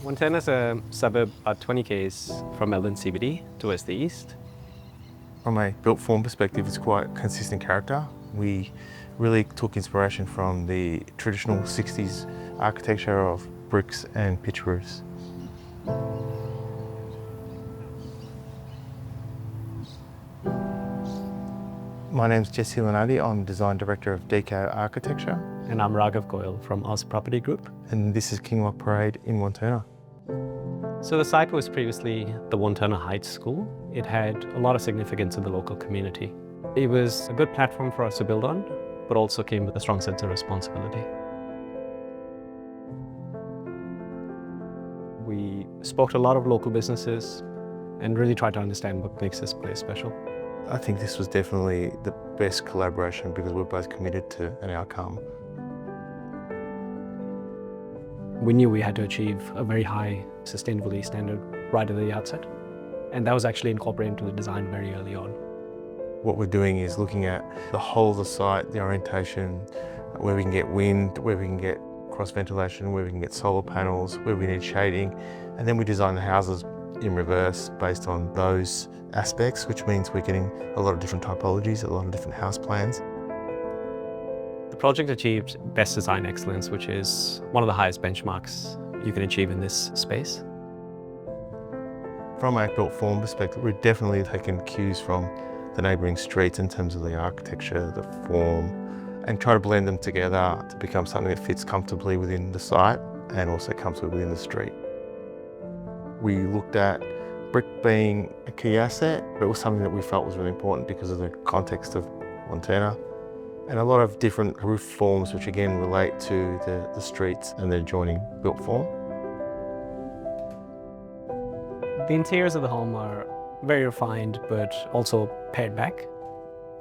Wantirna is a suburb about 20 k's from Melbourne CBD towards the east. From a built form perspective, it's quite consistent character. We really took inspiration from the traditional 60s architecture of bricks and pitch roofs. My name's Jathy Linardi. I'm Design Director of DK Architecture. And I'm Raghav Goel from Oz Property Group. And this is Kingloch Parade in Wantirna. So the site was previously the Wantirna Heights School. It had a lot of significance in the local community. It was a good platform for us to build on, but also came with a strong sense of responsibility. We spoke to a lot of local businesses and really tried to understand what makes this place special. I think this was definitely the best collaboration because we're both committed to an outcome. We knew we had to achieve a very high sustainability standard right at the outset, and that was actually incorporated into the design very early on. What we're doing is looking at the whole of the site, the orientation, where we can get wind, where we can get cross ventilation, where we can get solar panels, where we need shading, and then we design the houses in reverse based on those aspects, which means we're getting a lot of different typologies, a lot of different house plans. The project achieved Best Design Excellence, which is one of the highest benchmarks you can achieve in this space. From a built form perspective, we've definitely taken cues from the neighbouring streets in terms of the architecture, the form, and try to blend them together to become something that fits comfortably within the site and also comfortably within the street. We looked at brick being a key asset, but it was something that we felt was really important because of the context of Wantirna, and a lot of different roof forms which again relate to the streets and the adjoining built form. The interiors of the home are very refined but also pared back.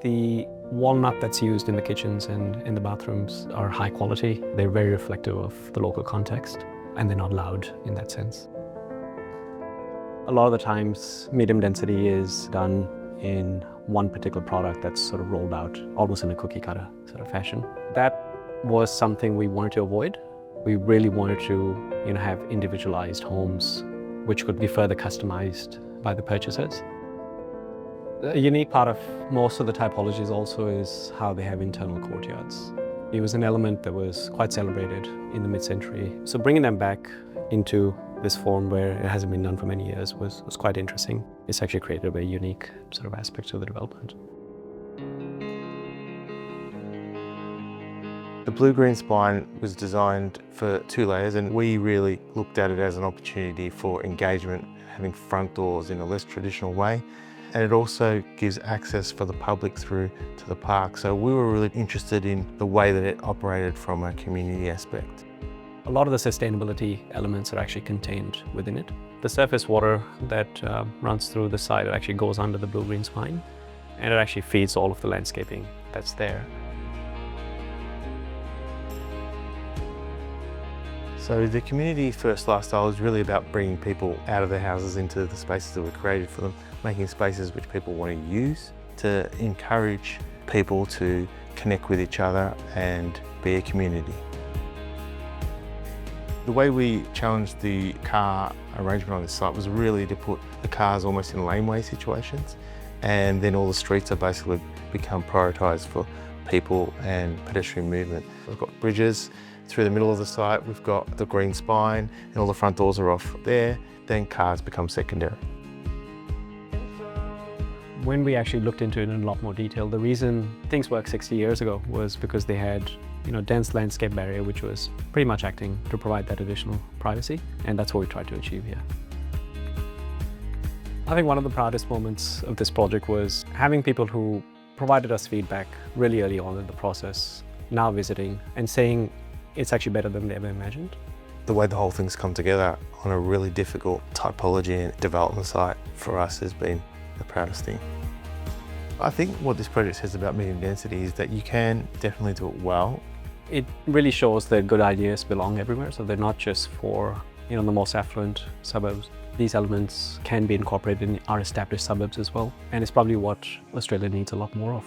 The walnut that's used in the kitchens and in the bathrooms are high quality. They're very reflective of the local context, and they're not loud in that sense. A lot of the times, medium density is done in one particular product that's sort of rolled out almost in a cookie cutter sort of fashion. That was something we wanted to avoid. We really wanted to, have individualized homes which could be further customized by the purchasers. A unique part of most of the typologies also is how they have internal courtyards. It was an element that was quite celebrated in the mid-century. So bringing them back into this form where it hasn't been done for many years was quite interesting. It's actually created a very unique sort of aspect to the development. The blue-green spine was designed for 2 layers, and we really looked at it as an opportunity for engagement, having front doors in a less traditional way. And it also gives access for the public through to the park. So we were really interested in the way that it operated from a community aspect. A lot of the sustainability elements are actually contained within it. The surface water that runs through the site actually goes under the blue-green spine, and it actually feeds all of the landscaping that's there. So the community first lifestyle is really about bringing people out of their houses into the spaces that were created for them, making spaces which people want to use, to encourage people to connect with each other and be a community. The way we challenged the car arrangement on this site was really to put the cars almost in laneway situations, and then all the streets are basically become prioritised for people and pedestrian movement. We've got bridges through the middle of the site, we've got the green spine, and all the front doors are off there, then cars become secondary. When we actually looked into it in a lot more detail, the reason things worked 60 years ago was because they had dense landscape barrier, which was pretty much acting to provide that additional privacy, and that's what we tried to achieve here. I think one of the proudest moments of this project was having people who provided us feedback really early on in the process, now visiting and saying it's actually better than they ever imagined. The way the whole thing's come together on a really difficult typology and development site for us has been the proudest thing. I think what this project says about medium density is that you can definitely do it well. It really shows that good ideas belong everywhere, so they're not just for the most affluent suburbs. These elements can be incorporated in our established suburbs as well, and it's probably what Australia needs a lot more of.